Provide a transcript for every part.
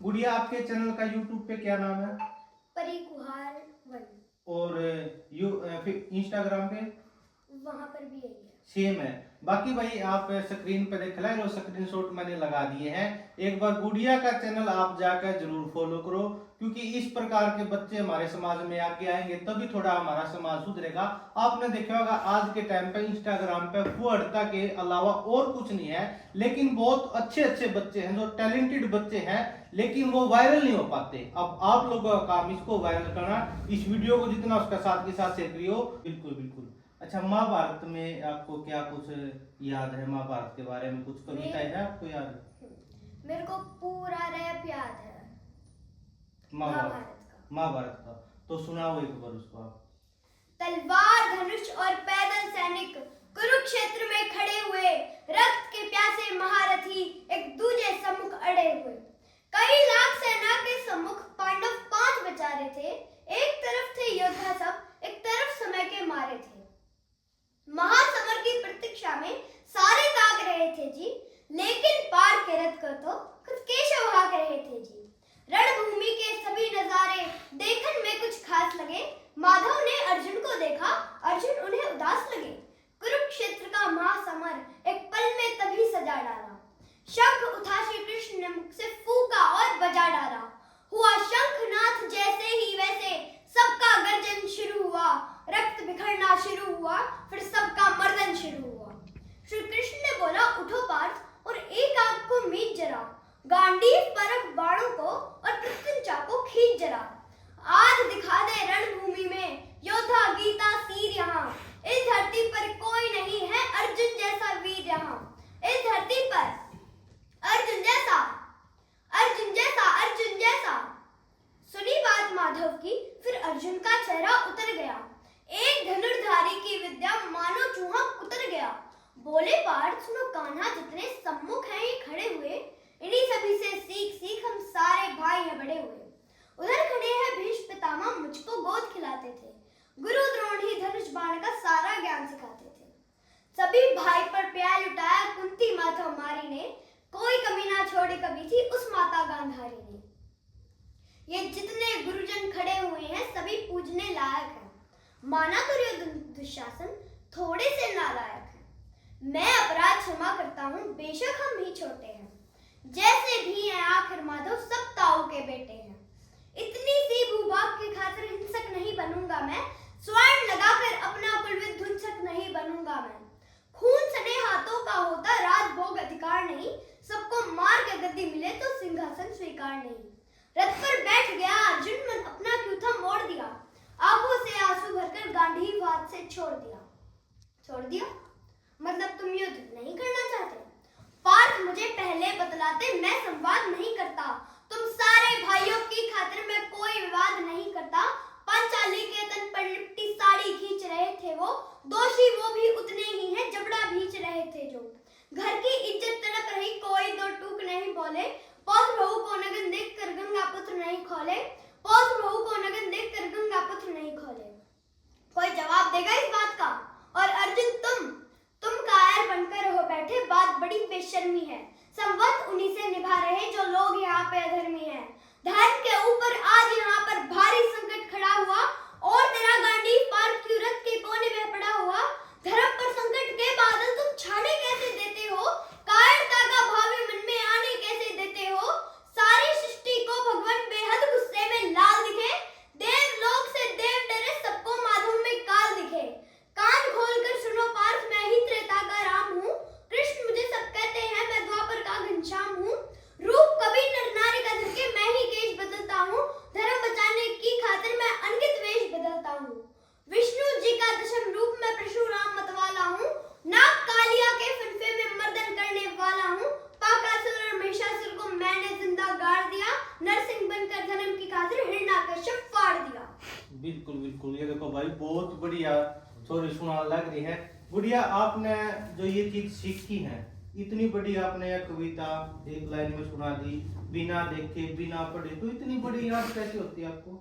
गुड़िया, आपके चैनल का यूट्यूब पे क्या नाम है? परी कुहार 1। और फिर इंस्टाग्राम पे? वहां पर भी यही है, सेम है। बाकी भाई आप स्क्रीन पे देख रहे हो, स्क्रीनशॉट मैंने लगा दिए हैं। एक बार गुड़िया का चैनल आप जाकर जरूर फॉलो करो, क्योंकि इस प्रकार के बच्चे हमारे समाज में आगे आएंगे तभी थोड़ा हमारा समाज सुधरेगा। आपने देखा होगा आज के टाइम पे इंस्टाग्राम पे फुहड़ता के अलावा और कुछ नहीं है, लेकिन बहुत अच्छे अच्छे बच्चे हैं जो टैलेंटेड बच्चे हैं, लेकिन वो वायरल नहीं हो पाते। अब आप लोगों का काम इसको वायरल करना, इस वीडियो को जितना उसका साथ के साथ शेयर करियो। बिल्कुल बिल्कुल। अच्छा, महाभारत में आपको क्या कुछ याद है? महाभारत के बारे में कुछ कविताएं है आपको याद? मेरे को पूरा रैप याद है महाभारत का तो सुनाओ एक बार उसको आप। तलवार, धनुष और पैदल सैनिक कुरुक्षेत्र में खड़े हुए, रक्त के प्यासे महारथी एक दूजे सम्मुख अड़े हुए। कई लाख सेना के सम्मुख पांडव 5 बेचारे थे। एक तरफ थे योद्धा सब, एक तरफ समय के मारे थे। महासमर की प्रतीक्षा में सारे ताक रहे थे जी, लेकिन पार के रथ को तो खुद केशव हाँक रहे थे जी। रणभूमि के सभी नजारे देखन में कुछ खास लगे। माधव ने अर्जुन को देखा, अर्जुन उन्हें उदास लगे। कुरुक्षेत्र का महासमर एक पल में तभी सजा डाला। शंख उठा श्री कृष्ण ने मुख से फूका और बजा डाला। हुआ शंखनाथ जैसे ही वैसे, सबका गर्जन शुरू हुआ। रक्त बिखरना शुरू हुआ, फिर सबका मर्दन शुरू हुआ। श्री कृष्ण ने बोला, उठो पार्थ और एक आग को मीट जरा, गांडीव परख बाणों को और प्रत्यंचा को खींच जरा। आज दिखा दे रणभूमि में योद्धा गीता सीर यहाँ। इस धरती पर कोई नहीं है अर्जुन जैसा वीर यहाँ। इस धरती पर अर्जुन जैसा, अर्जुन जैसा, अर्जुन जैसा। सुनी बात माधव की, फिर अर्जुन का चेहरा उतर गया। एक धनुर्धारी की विद्या मानो चूहा उतर गया। बोले पार्थ, सुनो कान्हा, जितने सम्मुख हैं ये खड़े हुए, इन्हीं सभी से सीख सीख हम सारे भाई हैं बड़े हुए। उधर खड़े हैं भीष्म पितामह, मुझको गोद खिलाते थे। गुरु द्रोण ही धनुष बाण का सारा ज्ञान सिखाते थे। सभी भाई पर प्यार लुटाया कुंती माता हमारी ने, कोई कमी ना छोड़ी कभी थी उस माता गांधारी ने। ये जितने गुरुजन खड़े हुए हैं सभी पूजने लायक हैं। माना करियो दुशासन, थोड़े से नालायक हैं। मैं अपराध क्षमा करता हूँ, बेशक हम ही छोटे हैं। जैसे भी हैं आखिर माधव सब ताऊ के बेटे हैं। इतनी सी भूभाग की खातिर हिंसक नहीं बनूंगा मैं। स्वर्ण लगाकर अपना कुलविद धुंसक नहीं बनूंगा मैं। खून सने हाथों का होता राजभोग अधिकार नहीं। सबको मार के गद्दी मिले तो सिंहासन स्वीकार नहीं। रथ पर बैठ गया अर्जुन, मन अपना क्यों था मोड़ दिया। आंखों से आंसू भरकर गांडीव हाथ से छोड़ दिया। छोड़ दिया मतलब तुम युद्ध नहीं करना चाहते? पार्थ मुझे पहले बतलाते, मैं संवाद नहीं करता। तुम सारे भाइयों की खातिर मैं कोई विवाद नहीं करता। पांचाली के तन पर लिपटी साड़ी खींच रहे थे वो, दोषी वो भी उतने ही हैं जबड़ा भींच रहे थे जो। घर की इज्जत तड़प रही, कोई दो टूक नहीं बोले। पौत्र बहू को नगन देख कर गंगा पुत्र नहीं खोले। पौत्र बहू को नगन देख कर गंगा पुत्र नहीं खोले। कोई जवाब देगा इस बात का? और अर्जुन तुम कायर बनकर हो बैठे, बात बड़ी बेशर्मी है। संवत उन्हीं से निभा रहे जो लोग यहाँ पे अधर्मी हैं। धर्म के ऊपर आज यहाँ पर भारी संकट खड़ा हुआ, और तेरा गांडीव पार क्यों रथ के कोने में पड़ा हुआ। धर्म पर संकट के बादल तुम छाने कैसे देते हो? कायरता का भावी मन में आने कैसे देते हो? सारी सृष्टि को भगवान बेहद गुस्से में लाल दिखे। देवलोक से देव डरे, सबको माधव में काल दिखे। कान खोलकर सुनो पार्थ, मैं ही त्रेता का राम हूँ। कृष्ण मुझे सब कहते हैं, मैं द्वापर का घनश्याम हूँ। रूप कभी नर नारी का धरके, मैं ही केश बदलता हूँ। धर्म बचाने की खातिर मैं अनगित वेश बदलता हूँ। विष्णु जी का दशम रूप मैं परशुराम मतवाला हूँ। नाग कालिया के फनफे में मर्दन करने वाला हूँ। पाकासुर और महिषासुर को मैंने जिंदा गाड़ दिया। नरसिंह बनकर धर्म की खातिर हिरण्याकश्यप फाड़ दिया। बिल्कुल बिल्कुल। ये देखो भाई, बहुत बढ़िया स्टोरी सुना लग रही है। गुड़िया, आपने जो ये चीज सीखी है, इतनी बड़ी आपने कविता एक लाइन में सुना दी, बिना देखे बिना पढ़े, तो इतनी बड़ी याद कैसे होती है आपको?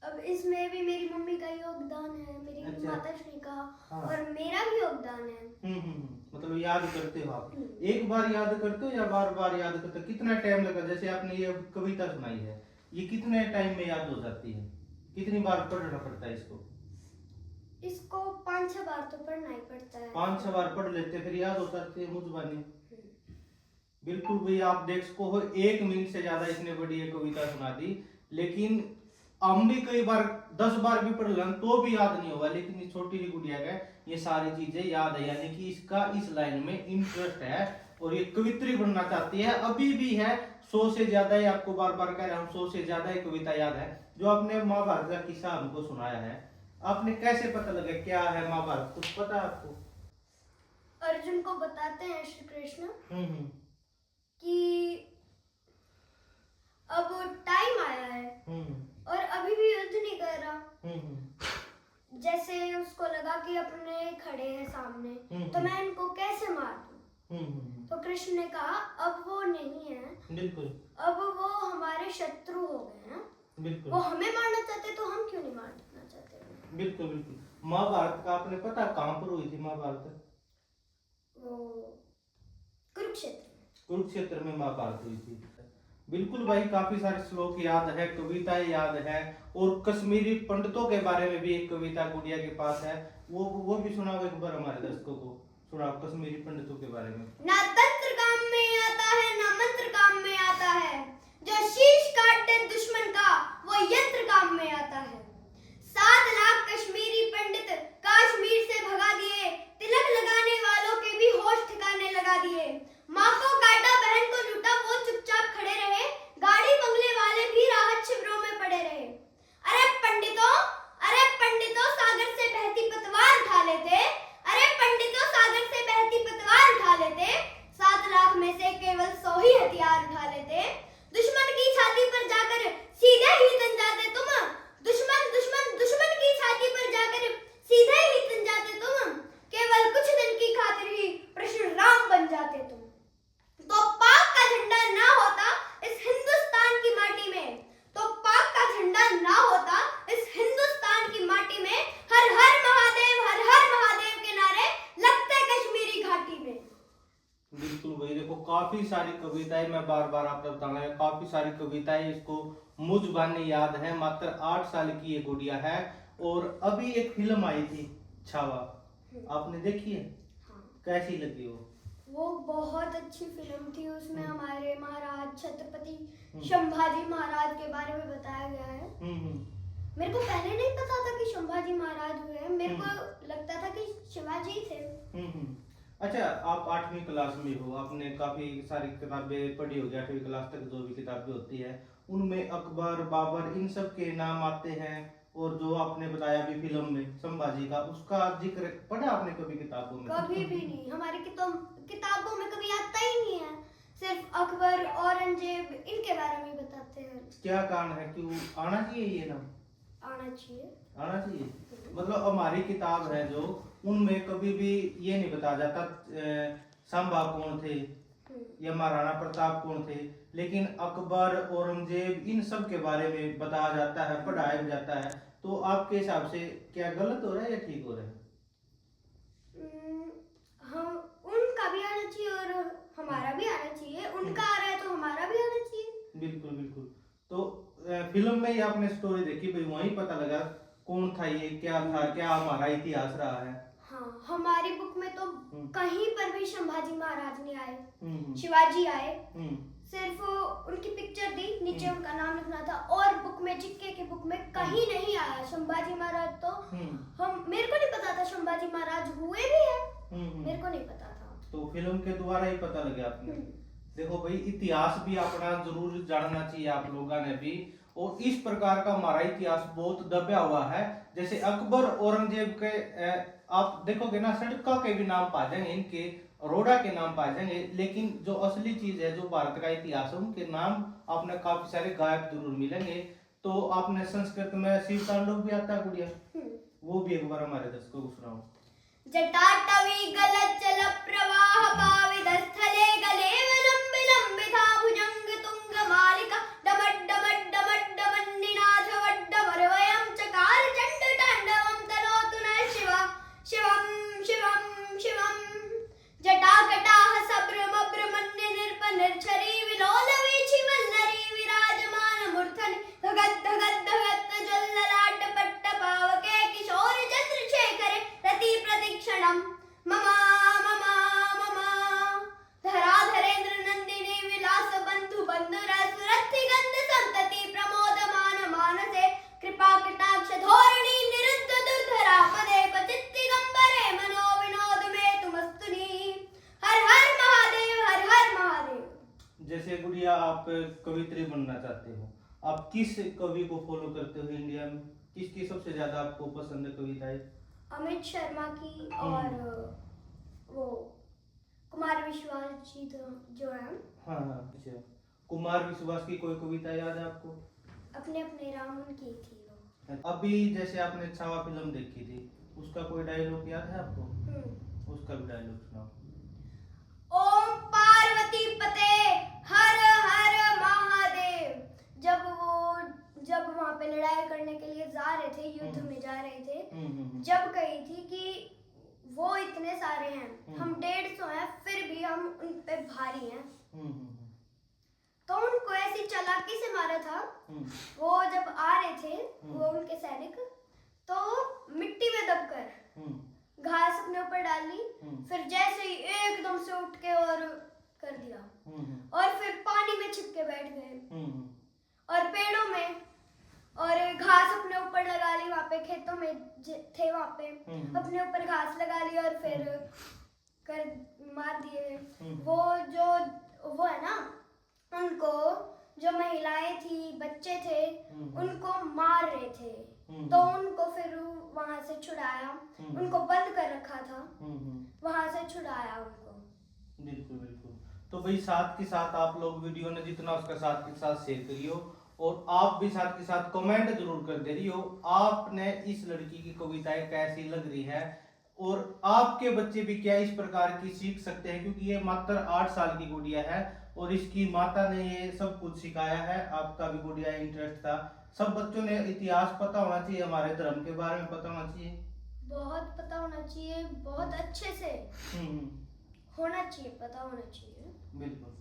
अब इसमें भी मेरी मम्मी का योगदान है, मेरी अच्छा। माताश्री का, हाँ। और मेरा भी योगदान है। मतलब याद करते हो आप, एक बार याद करते हो या बार बार याद करते हो? कितना टाइम लगा? जैसे आपने ये कविता सुनाई है, ये कितने टाइम में याद हो जाती है? कितनी बार पढ़ना पड़ता है इसको? इसको 5-6 बार तो पढ़ना ही पड़ता है। 5-6 बार पढ़ लेते फिर याद हो जाती है मुझबानी। बिल्कुल भाई, आप देख सको हो 1 मिनट से ज्यादा इसने बड़ी ये कविता सुना दी, लेकिन हम भी कई बार 10 बार भी पढ़ लें तो भी याद नहीं होगा, लेकिन ये छोटी सी गुड़िया का ये सारी चीजें याद है, यानी कि इसका इस लाइन में इंटरेस्ट है और ये कवित्री बनना चाहती है, अभी भी है। 100 से ज्यादा ही, आपको बार बार कह रहा हूँ, 100 से ज्यादा ही कविता याद है जो आपने महाभारत का किस्सा हमको सुनाया है। आपने कैसे पता लगा क्या है महाभारत, कुछ पता है आपको? अर्जुन को बताते हैं श्री कृष्ण हम्म कि अब टाइम आया है और अभी भी युद्ध नहीं कर रहा। जैसे उसको लगा कि अपने खड़े हैं सामने, तो मैं इनको कैसे मार दूं? तो कृष्ण ने कहा अब वो नहीं है, बिल्कुल, अब वो हमारे शत्रु हो गए हैं, बिल्कुल, वो हमें मारना चाहते तो हम क्यों नहीं मारना चाहते? बिल्कुल, बिल्कुल। महाभारत का आपने पता कहाँ पर हुई थी महाभारत? वो कुरुक्षेत्र। कुरुक्षेत्र में महाभारत हुई थी। बिल्कुल भाई, काफी सारे श्लोक याद है, कविताएं याद है, और कश्मीरी पंडितों के बारे में भी एक कविता गुड़िया के पास है, वो भी सुनाओ एक बार हमारे दर्शकों को, सुनाओ कश्मीरी पंडितों के बारे में। ना तंत्र काम में आता है ना मंत्र काम में आता है, जो शीश काट दे दुश्मन का वो यंत्र काम में आता है। 7 लाख कश्मीरी पंडित कश्मीर से भगा दिए, तिलक लगाने वालों के भी होश ठिकाने लगा दिए। माँ को काटा बहन को लूटा वो चुपचाप खड़े रहे, गाड़ी बंगले वाले भी राहत शिविरों में पड़े रहे। अरे पंडितों सागर से बहती पतवार उठा लेते, अरे पंडितों सागर से बहती पतवार उठा लेते, 7 लाख में से केवल 100 ही हथियार उठा लेते। दुश्मन की छाती पर जाकर सीधे ही तन जाते तुम, दुश्मन की छाती पर जाकर सीधे ही तन जाते तुम, केवल कुछ दिन की खातिर ही परशुराम बन जाते तुम। तो पाक का झंडा ना होता इस हिंदुस्तान की माटी में, तो पाक का झंडा ना होता इस हिंदुस्तान की माटी में, हर हर महादेव के नारे लगते कश्मीरी घाटी में। बिल्कुल भाई, देखो काफी सारी कविताएं, मैं बार बार आपको बताना है, काफी सारी कविताएं इसको मुझबानी याद है। मात्र 8 साल की ये गुड़िया है, और अभी एक फिल्म आई थी छावा, आपने देखी है? कैसी लगी वो बहुत अच्छी फिल्म थी, उसमें हमारे महाराज छत्रपति संभाजी महाराज के बारे में बताया गया है। मेरे को पहले नहीं पता था कि संभाजी महाराज हुए हैं, मेरे को लगता था कि शिवाजी थे। अच्छा, आप 8वीं क्लास में हो, आपने काफी सारी किताबें पढ़ी होगी, 8वीं क्लास तक जो भी किताबें होती है उनमें अकबर, बाबर, इन सब के नाम आते हैं, और जो आपने बताया भी फिल्म में संभाजी का, उसका जिक्र पढ़ा आपने कभी किताबों में? कभी भी नहीं, हमारी किताबों में कभी आता ही नहीं है, सिर्फ अकबर, औरंगजेब इनके बारे में बताते हैं। क्या कारण है, क्यों आना चाहिए ये नाम? आना चाहिए, आना चाहिए। मतलब हमारी किताब है जो, उनमें कभी भी ये नहीं बताया जाता संभा कौन थे या महाराणा प्रताप कौन थे, लेकिन अकबर, औरंगजेब, इन सब के बारे में बताया जाता है, पढ़ाया जाता है। तो आपके हिसाब से क्या गलत हो रहा है या ठीक हो रहा है? हम उनका भी आना चाहिए और हमारा भी आना चाहिए, उनका आ रहा है तो हमारा भी आना चाहिए। बिल्कुल, बिल्कुल। तो फिल्म में ही आपने स्टोरी देखी भाई, वहीं पता लगा कौन था ये, क्या था, क्या हमारा इतिहास रहा है। हाँ, हमारी बुक में तो कहीं पर भी संभाजी महाराज नहीं आए, शिवाजी आए, सिर्फ उनकी पिक्चर दी, नीचे उनका नाम लिखना था, और बुक में, जिक्के की बुक में कहीं नहीं आया संभाजी महाराज। तो मेरे को नहीं पता था संभाजी महाराज हुए भी है, मेरे को नहीं पता था। तो फिल्म के द्वारा ही पता लगा आपने। देखो भाई, इतिहास भी अपना जरूर जानना चाहिए आप लोगों ने भी, और इस प्रकार का हमारा इतिहास बहुत दबा हुआ है। जैसे अकबर, औरंगजेब के आप देखोगे ना, सड़कों के भी नाम पा जाएंगे, इनके रोड़ा के नाम पा जाएंगे, लेकिन जो असली चीज है, जो भारत का इतिहास है, उनके नाम आपने काफी सारे गायब जरूर मिलेंगे। तो आपने संस्कृत में शिव तांडव भी आता है गुड़िया, वो भी एक बार हमारे दर्शकों को सुनाओ। जटाटवी गलच्चल प्रवाह पावित स्थले गले विलंबिता भुजंग तुंग मालिका डमड डमड डमड डमन्निनाथ वड्ड वरवया आप कवित्री बनना चाहते हो, आप किस कवि को फॉलो करते हो इंडिया में? किसकी सबसे ज्यादा आपको पसंद है कविताएं? अमित शर्मा की और वो कुमार विश्वास जी जो है। हाँ हाँ, अच्छा। कुमार विश्वास की कोई कविता याद है आपको? अपने अपने राम उनकी थी वो। अभी जैसे आपने छावा फिल्म देखी थी, उसका कोई डायलॉग याद है आपको? उसका भी डायलॉग सुनाओ। ओम पार्वती पते हर हर महादेव। जब वहां पे लड़ाई करने के लिए जा रहे थे, युद्ध में जा रहे थे, जब कही थी कि वो इतने सारे हैं, हम 150 हैं, फिर भी हम उन पे भारी हैं। तो उनको ऐसी चालाकी से मारा था। वो जब आ रहे थे, वो उनके सैनिक, तो मिट्टी में दबकर घास अपने ऊपर डाली, फिर जैसे ही एकदम से उठ के और कर दिया, और फिर पानी में छिप के बैठ गए, और पेड़ों में, और घास अपने ऊपर लगा ली, वहां पे खेतों में थे, वहां पे अपने ऊपर घास लगा ली और फिर कर मार दिए। वो है ना, उनको जो महिलाएं थी, बच्चे थे, उनको मार रहे थे, तो उनको फिर वहां से छुड़ाया, उनको बंद कर रखा था, वहां से छुड़ाया उनको। बिल्कुल बिल्कुल। तो भाई साथ के साथ आप लोग वीडियो ने जितना उसका साथ के साथ शेयर करियो, और आप भी साथ के साथ कमेंट जरूर कर दे रही हो आपने इस लड़की की कविताएं कैसी लग रही है, और आपके बच्चे भी क्या इस प्रकार की सीख सकते हैं, क्योंकि ये मात्र 8 साल की गुड़िया है और इसकी माता ने ये सब कुछ सिखाया है। आपका भी गुड़िया इंटरेस्ट था, सब बच्चों ने इतिहास पता होना चाहिए, हमारे धर्म के बारे में पता होना चाहिए, बहुत पता होना चाहिए, बहुत अच्छे से होना चाहिए, पता होना चाहिए। बिल्कुल।